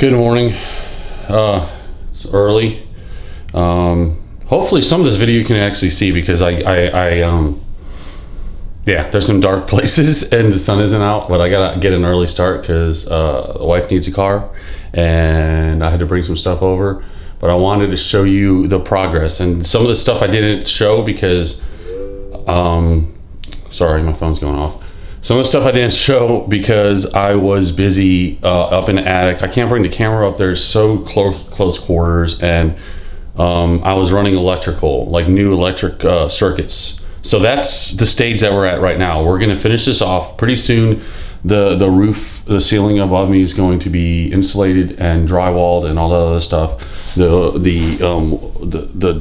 Good morning. It's early. Hopefully some of this video you can actually see because yeah, there's some dark places and the sun isn't out, but I gotta get an early start because the wife needs a car and I had to bring some stuff over. But I wanted to show you the progress and some of the stuff I didn't show because, sorry, my phone's going off. Some of the stuff I didn't show because I was busy up in the attic. I can't bring the camera up there, it's so close quarters, and I was running electrical, like new electric circuits. So that's the stage that we're at right now. We're gonna finish this off pretty soon. The roof, the ceiling above me is going to be insulated and drywalled and all that other stuff. The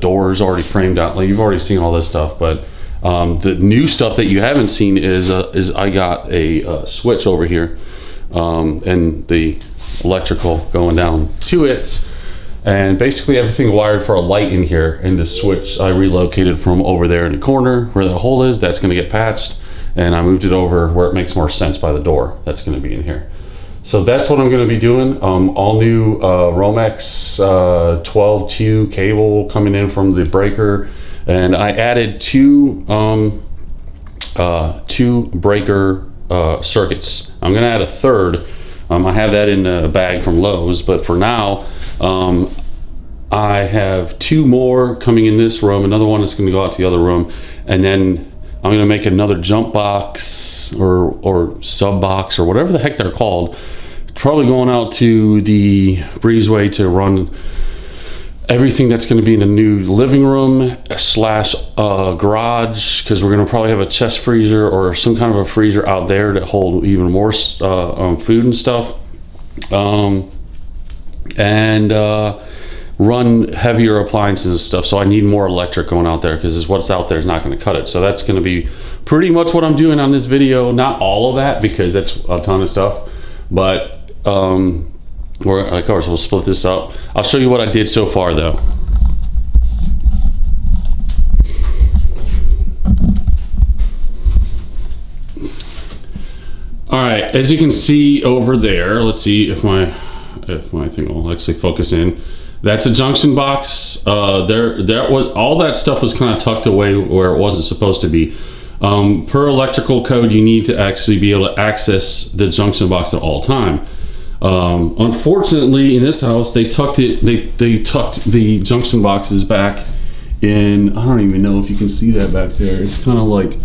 doors already framed out. Like you've already seen all this stuff, but the new stuff that you haven't seen is I got a switch over here and the electrical going down to it, and basically everything wired for a light in here. And the switch I relocated from over there in the corner where the hole is, that's going to get patched, and I moved it over where it makes more sense by the door that's going to be in here. So that's what I'm going to be doing. All new Romex 12-2 cable coming in from the breaker, and I added two breaker circuits. I'm going to add a third. I have that in a bag from Lowe's, but for now I have two more coming in this room, another one that's going to go out to the other room, and then I'm going to make another jump box or sub box or whatever the heck they're called, probably going out to the breezeway to run everything that's going to be in the new living room slash garage, because we're going to probably have a chest freezer or some kind of a freezer out there to hold even more food and stuff, and run heavier appliances and stuff. So I need more electric going out there because what's out there is not going to cut it. So that's going to be pretty much what I'm doing on this video. Not all of that because that's a ton of stuff, but of course we'll split this up. I'll show you what I did so far though. All right, as you can see over there, let's see if my thing will actually focus in. That's a junction box. There was all that stuff was kind of tucked away where it wasn't supposed to be. Per electrical code, you need to actually be able to access the junction box at all time. Unfortunately, in this house, they tucked the junction boxes back in. I don't even know if you can see that back there. It's kind of like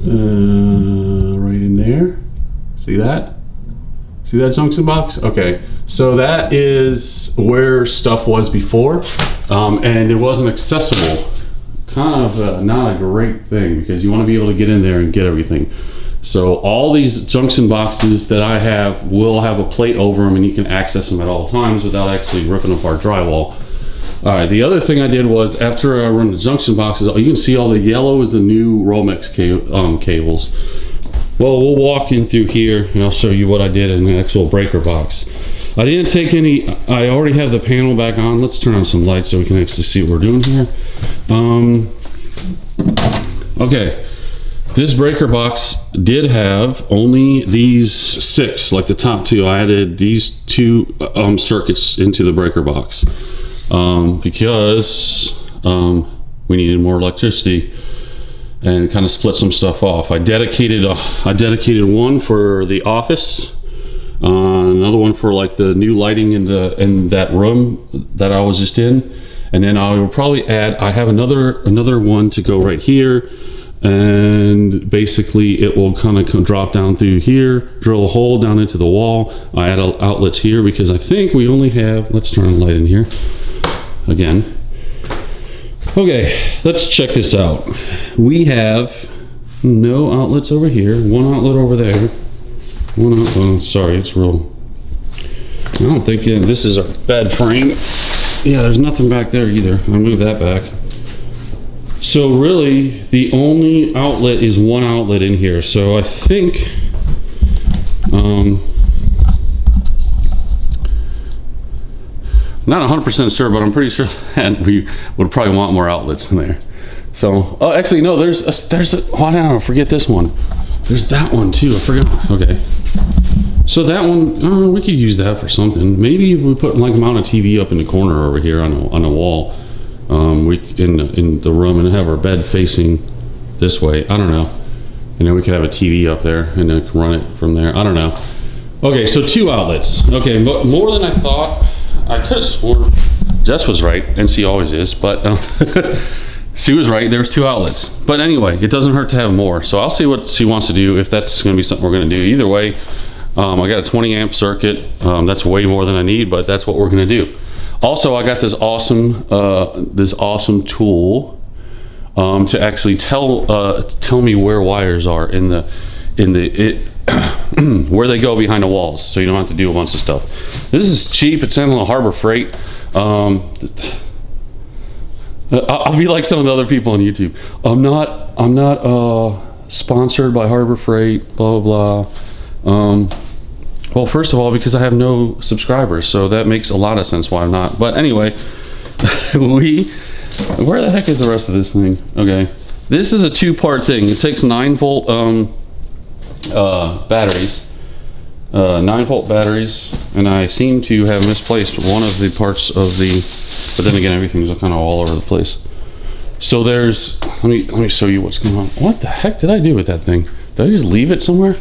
right in there. See that? See that junction box? Okay, so that is where stuff was before, and it wasn't accessible. Kind of not a great thing because you want to be able to get in there and get everything. So all these junction boxes that I have will have a plate over them and you can access them at all times without actually ripping apart drywall. All right, the other thing I did was after I run the junction boxes, you can see all the yellow is the new Romex cables. Well, we'll walk in through here and I'll show you what I did in the actual breaker box. I didn't take any, I already have the panel back on. Let's turn on some lights so we can actually see what we're doing here. Okay, this breaker box did have only these 6, like the top two. I added these 2 circuits into the breaker box because we needed more electricity and kind of split some stuff off. I dedicated one for the office, another one for like the new lighting in that room that I was just in, and then I will probably add. I have another one to go right here, and basically it will kind of drop down through here, drill a hole down into the wall. I add outlets here because I think we only have. Let's turn on the light in here again. Okay, let's check this out. We have no outlets over here, one outlet over there. Oh, sorry, it's real. I don't think this is a bed frame. Yeah, there's nothing back there either. I'll move that back. So really, the only outlet is one outlet in here. So I think, not 100% sure, but I'm pretty sure that we would probably want more outlets in there. So, oh, actually, no, there's a, oh, no, forget this one. There's that one too, I forgot. Okay. So that one, we could use that for something. Maybe if we put like mount a TV up in the corner over here on a wall, we in the room, and have our bed facing this way. I don't know. And then we could have a TV up there and then run it from there. I don't know. Okay, so 2 outlets. Okay, but more than I thought. I could have sworn Jess was right, and she always is, but she was right. There's 2 outlets. But anyway, it doesn't hurt to have more. So I'll see what she wants to do, if that's going to be something we're going to do. Either way, I got a 20 amp circuit. That's way more than I need, but that's what we're going to do. Also, I got this awesome tool to actually tell me where wires are in the where they go behind the walls, so you don't have to do a bunch of stuff. This is cheap. It's in Harbor Freight. I'll be like some of the other people on YouTube. I'm not sponsored by Harbor Freight, blah blah blah. Well, first of all, because I have no subscribers, so that makes a lot of sense why I'm not. But anyway, where the heck is the rest of this thing? Okay, this is a 2-part thing. It takes 9-volt batteries, 9-volt batteries, and I seem to have misplaced one of the parts of the. But then again, everything's kind of all over the place. So there's. Let me show you what's going on. What the heck did I do with that thing? Did I just leave it somewhere?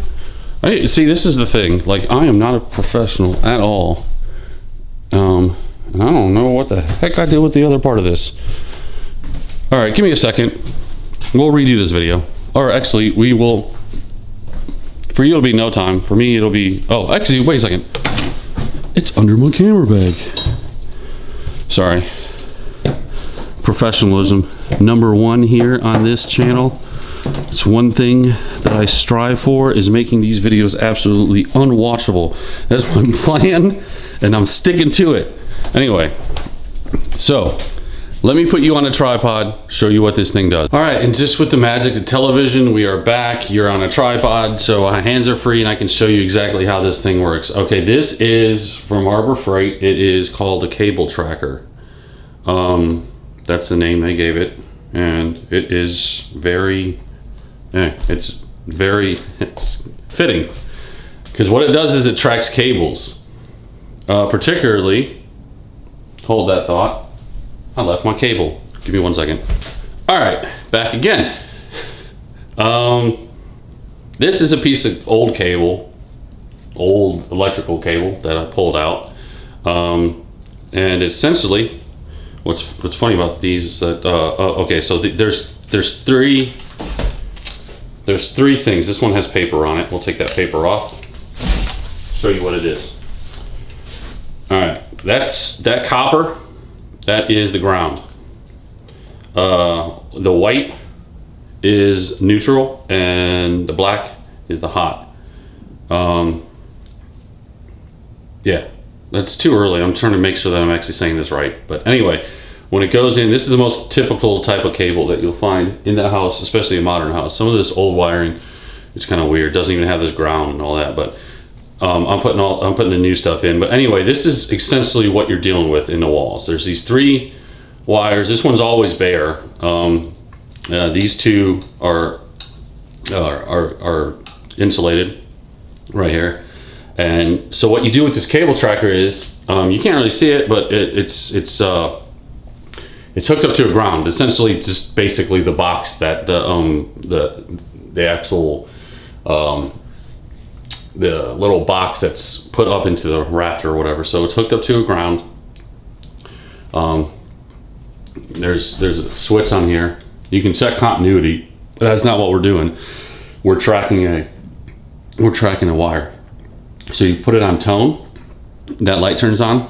See, this is the thing. Like, I am not a professional at all. And I don't know what the heck I did with the other part of this. All right, give me a second. We'll redo this video. Or actually, we will. For you, it'll be no time. For me, it'll be. Oh, actually, wait a second. It's under my camera bag. Sorry. Professionalism #1 here on this channel. It's one thing that I strive for, is making these videos absolutely unwatchable. That's my plan, and I'm sticking to it. Anyway, so let me put you on a tripod, show you what this thing does. All right, and just with the magic of television, we are back. You're on a tripod, so my hands are free, and I can show you exactly how this thing works. Okay, this is from Harbor Freight. It is called a cable tracker. That's the name they gave it, and it is it's fitting, because what it does is it tracks cables. Particularly, hold that thought. I left my cable. Give me 1 second. All right, back again. This is a piece of old cable, old electrical cable that I pulled out, and essentially, what's funny about these is that okay, so there's 3 things. This one has paper on it. We'll take that paper off. Show you what it is. All right, that copper. That is the ground. The white is neutral, and the black is the hot. Yeah, that's too early. I'm trying to make sure that I'm actually saying this right. But anyway, when it goes in, this is the most typical type of cable that you'll find in the house, especially a modern house. Some of this old wiring, it's kind of weird. It doesn't even have this ground and all that, but I'm putting the new stuff in. But anyway, this is essentially what you're dealing with in the walls. There's these 3 wires. This one's always bare. These 2 are insulated right here. And so what you do with this cable tracker is, you can't really see it, but it's hooked up to a ground. Essentially, just basically the box that the actual the little box that's put up into the rafter or whatever. So it's hooked up to a ground. There's a switch on here. You can check continuity. That's not what we're doing. We're tracking a wire. So you put it on tone. That light turns on,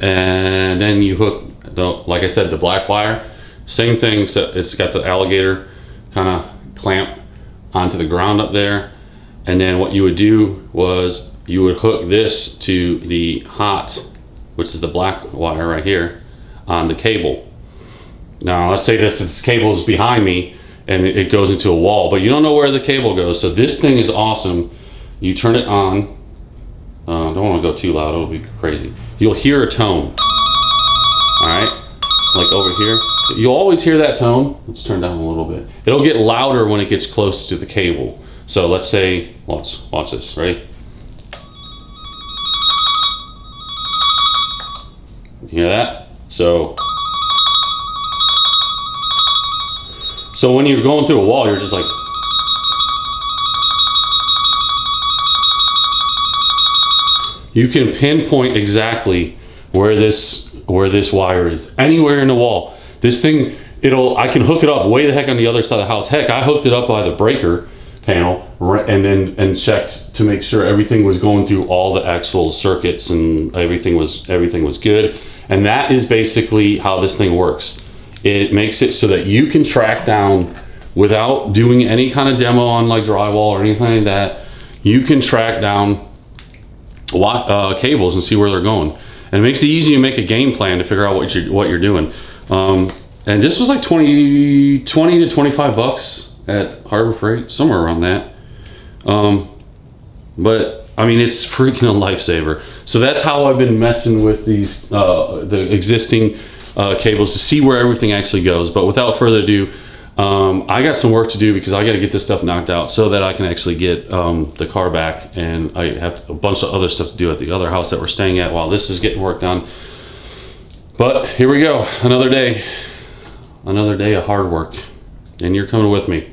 and then you hook like I said, the black wire. Same thing. Except it's got the alligator kind of clamp onto the ground up there. And then what you would do was you would hook this to the hot, which is the black wire right here, on the cable. Now let's say this cable is behind me and it goes into a wall, but you don't know where the cable goes. So this thing is awesome. You turn it on. Don't want to go too loud, it'll be crazy. You'll hear a tone. All right, like over here. You'll always hear that tone. Let's turn down a little bit. It'll get louder when it gets close to the cable. So let's say, watch this, ready? You hear that? So when you're going through a wall, you're just like, you can pinpoint exactly where this wire is, anywhere in the wall. This thing, I can hook it up way the heck on the other side of the house. Heck, I hooked it up by the breaker panel and checked to make sure everything was going through all the actual circuits and everything was good. And that is basically how this thing works. It makes it so that you can track down, without doing any kind of demo on like drywall or anything like that, you can track down cables and see where they're going. And it makes it easy to make a game plan to figure out what you're doing. And this was like 20 to 25 bucks at Harbor Freight, somewhere around that. But I mean, it's freaking a lifesaver. So that's how I've been messing with these the existing cables to see where everything actually goes. But without further ado, I got some work to do because I got to get this stuff knocked out so that I can actually get the car back, and I have a bunch of other stuff to do at the other house that we're staying at while this is getting work done. But here we go, another day of hard work, and you're coming with me.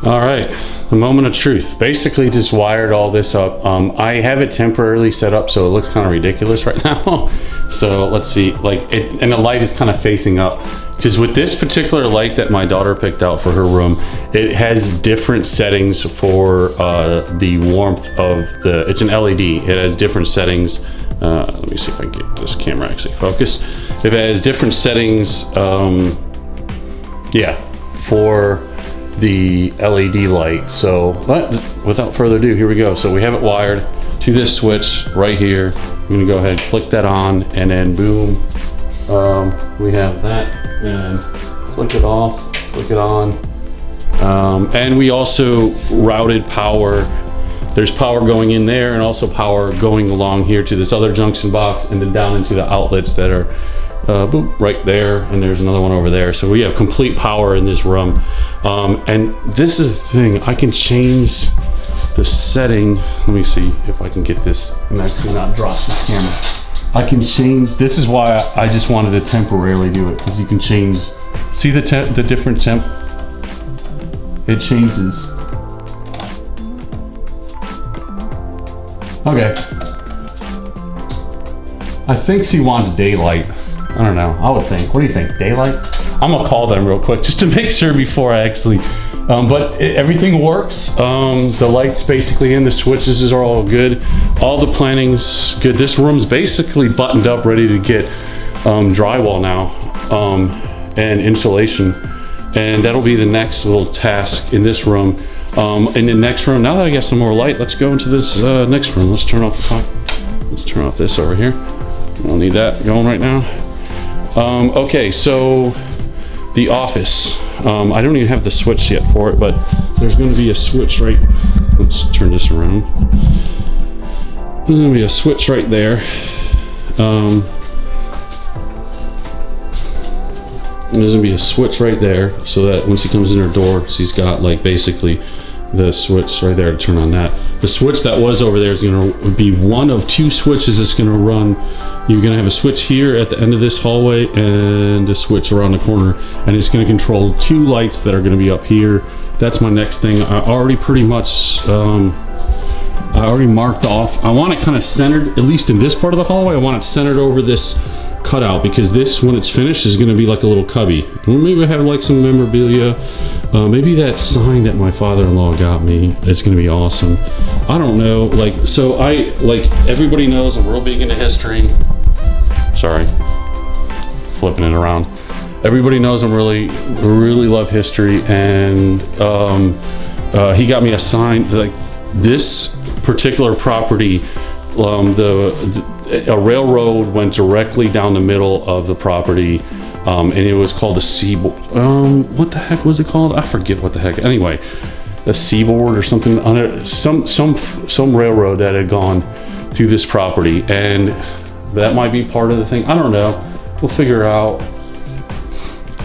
All right, the moment of truth. Basically just wired all this up. I have it temporarily set up so it looks kind of ridiculous right now. So let's see, and the light is kind of facing up, because with this particular light that my daughter picked out for her room, it has different settings for the warmth of it's an LED. It has different settings. Let me see if I can get this camera actually focused. It has different settings, for the LED light. So without further ado, here we go. So we have it wired to this switch right here. I'm gonna go ahead and click that on, and then boom, we have that, and click it off, click it on. And we also routed power. There's power going in there and also power going along here to this other junction box, and then down into the outlets that are boop, right there, and there's another one over there. So we have complete power in this room. And this is the thing, I can change the setting. Let me see if I can get this and actually not drop this camera. I can change, this is why I just wanted to temporarily do it, because you can change, see the different temp, it changes. Okay. I think she wants daylight. I don't know, I would think. What do you think, daylight? I'm gonna call them real quick just to make sure before I actually, everything works. The lights basically in, the switches are all good. All the planning's good. This room's basically buttoned up, ready to get drywall now, and insulation. And that'll be the next little task in this room. In the next room, now that I got some more light, let's go into this next room. Let's turn off the top. Let's turn off this over here. I don't need that going right now. Okay, so the office. I don't even have the switch yet for it, but there's going to be a switch right. Let's turn this around. There's going to be a switch right there. There's going to be a switch right there, so that once he comes in her door, she's got like basically the switch right there to turn on that. The switch that was over there is going to be one of two switches that's going to run. You're going to have a switch here at the end of this hallway and a switch around the corner, and it's going to control two lights that are going to be up here. That's my next thing. I already pretty much I already marked off. I want it kind of centered, at least in this part of the hallway. I want it centered over this cutout, because this, when it's finished, is going to be like a little cubby. Or maybe I have like some memorabilia. Maybe that sign that my father-in-law got me, it's going to be awesome. I don't know. So everybody knows I'm real big into history. Sorry, flipping it around. Everybody knows I'm really love history, and he got me a sign. Like this particular property, a railroad went directly down the middle of the property, and it was called the Seaboard. What the heck was it called? I forget what the heck. Anyway, the Seaboard or something, under some railroad that had gone through this property, and that might be part of the thing. I don't know. We'll figure it out.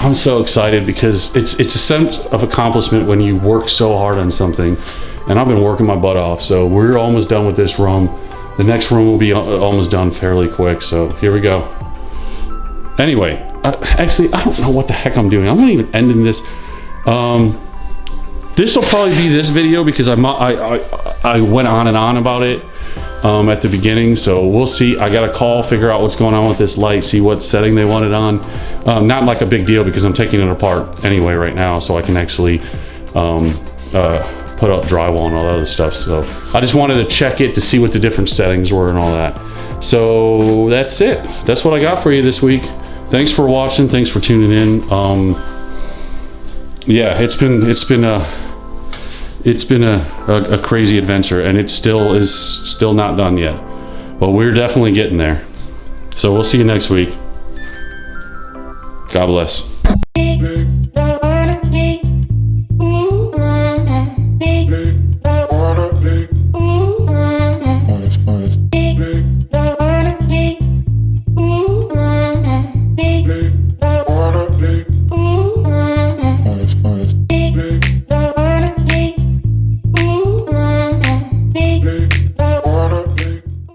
I'm so excited because it's a sense of accomplishment when you work so hard on something, and I've been working my butt off. So we're almost done with this room. The next room will be almost done fairly quick. So here we go. Anyway, actually, I don't know what the heck I'm doing. I'm not even ending this. This will probably be this video because I went on and on about it at the beginning. So we'll see. I got a call, figure out what's going on with this light, see what setting they want it on. Not like a big deal because I'm taking it apart anyway right now, so I can actually put up drywall and all that other stuff. So I just wanted to check it to see what the different settings were and all that. So that's it. That's what I got for you this week. Thanks for watching. Thanks for tuning in. Yeah, it's been a crazy adventure, and it still not done yet, but we're definitely getting there. So we'll see you next week. God bless.